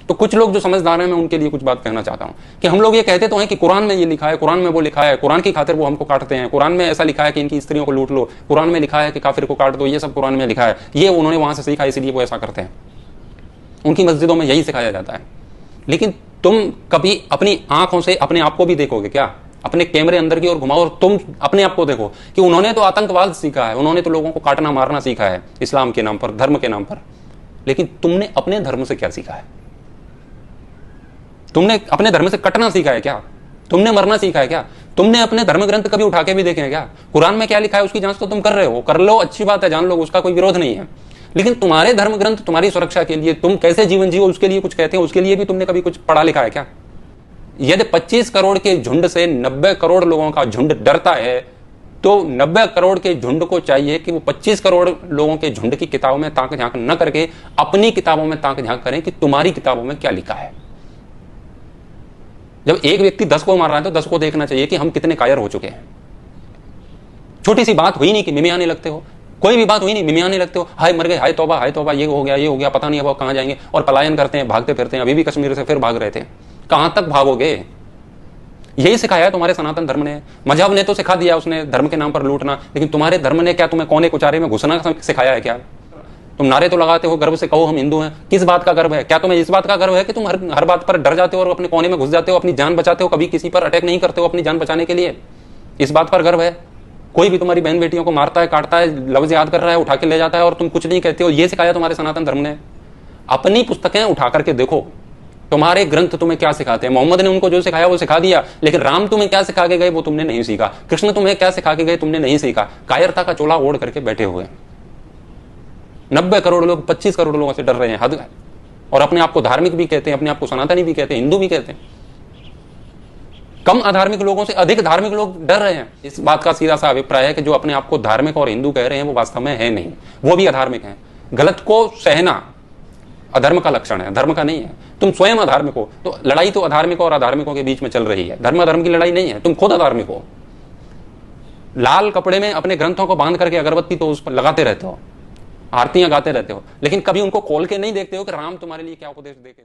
तो कुछ लोग जो समझदार हैं, मैं उनके लिए कुछ बात कहना चाहता हूं कि हम लोग ये कहते तो हैं कि कुरान में ये लिखा है, कुरान में वो लिखा है, कुरान की खातिर वो हमको काटते हैं, कुरान में ऐसा लिखा है कि इनकी स्त्रियों को लूट लो, कुरान में लिखा है कि काफिर को काट दो, ये सब कुरान में लिखा है, ये उन्होंने वहां से सीखा इसलिए वो ऐसा करते हैं, उनकी मस्जिदों में यही सिखाया जाता है। लेकिन तुम कभी अपनी आंखों से अपने आप को भी देखोगे क्या? अपने कैमरे अंदर की ओर घुमाओ और तुम अपने आप को देखो कि उन्होंने तो आतंकवाद सीखा है, उन्होंने तो लोगों को काटना मारना सीखा है इस्लाम के नाम पर, धर्म के नाम पर, लेकिन तुमने अपने धर्म से क्या सीखा है? तुमने अपने धर्म से कटना सीखा है क्या? तुमने मरना सीखा है क्या? तुमने अपने धर्म ग्रंथ कभी उठा के भी देखे हैं क्या? कुरान में क्या लिखा है उसकी जांच तो तुम कर रहे हो, कर लो, अच्छी बात है, जान लो, उसका कोई विरोध नहीं है। लेकिन तुम्हारे धर्म ग्रंथ तुम्हारी सुरक्षा के लिए, तुम कैसे जीवन जियो उसके लिए कुछ कहते हैं, उसके लिए भी तुमने कभी कुछ पढ़ा लिखा है क्या? यदि 25 करोड़ के झुंड से 90 करोड़ लोगों का झुंड डरता है, तो 90 करोड़ के झुंड को चाहिए कि वो 25 करोड़ लोगों के झुंड की किताबों में ताक झांक न करके अपनी किताबों में ताक झांक करें कि तुम्हारी किताबों में क्या लिखा है। जब एक व्यक्ति 10 को मार रहा है तो 10 को देखना चाहिए कि हम कितने कायर हो चुके हैं। छोटी सी बात हुई नहीं कि मिमियाने लगते हो, कोई भी बात हुई नहीं मिमियाने लगते हो, हाय मर गए, हाय तौबा, ये हो गया, पता नहीं अब कहां जाएंगे, और पलायन करते हैं, भागते फिरते हैं। अभी भी कश्मीर से फिर भाग रहे थे, कहां तक भागोगे? यही सिखाया है तुम्हारे सनातन धर्म ने। मजहब ने तो सिखा दिया उसने धर्म के नाम पर लूटना, लेकिन तुम्हारे धर्म ने क्या तुम्हें कोने कुचारे में घुसना सिखाया है क्या? तुम नारे तो लगाते हो, गर्व से कहो हम हिंदू हैं, किस बात का गर्व है? क्या तुम्हें इस बात का गर्व है कि तुम हर बात पर डर जाते हो और अपने कोने में घुस जाते हो, अपनी जान बचाते हो, कभी किसी पर अटैक नहीं करते हो अपनी जान बचाने के लिए? इस बात पर गर्व है? कोई भी तुम्हारी बहन बेटियों को मारता है, काटता है, लफ्ज याद कर रहा है, उठा के ले जाता है और तुम कुछ नहीं कहते हो, ये सिखाया तुम्हारे सनातन धर्म ने। अपनी पुस्तकें उठा करके देखो, तुम्हारे ग्रंथ तुम्हें क्या सिखाते हैं। मोहम्मद ने उनको जो सिखाया वो सिखा दिया, लेकिन राम तुम्हें क्या सिखा के गए वो तुमने नहीं सीखा, कृष्ण तुम्हें क्या सिखा के गए तुमने नहीं सीखा। कायरता का चोला ओढ़ करके बैठे हुए 90 करोड़ लोग 25 करोड़ लोगों से डर रहे हैं, हद है। और अपने आप को धार्मिक भी कहते हैं, अपने आप को सनातनी भी कहते हैं, हिंदू भी कहते हैं। कम अधार्मिक लोगों से अधिक धार्मिक लोग डर रहे हैं। इस बात का सीधा सा अभिप्राय है कि जो अपने आप को धार्मिक और हिंदू कह रहे हैं वो वास्तव में है नहीं, वो भी अधार्मिक हैं। गलत को सहना अधर्म का लक्षण है, धर्म का नहीं है। तुम स्वयं अधार्मिक हो, तो लड़ाई तो अधार्मिकों और अधार्मिकों के बीच में चल रही है, धर्म अधर्म की लड़ाई नहीं है। तुम खुद अधार्मिक हो, लाल कपड़े में अपने ग्रंथों को बांध करके अगरबत्ती तो उस पर लगाते रहते हो, आरतियां गाते रहते हो, लेकिन कभी उनको खोल के नहीं देखते हो कि राम तुम्हारे लिए क्या उपदेश देके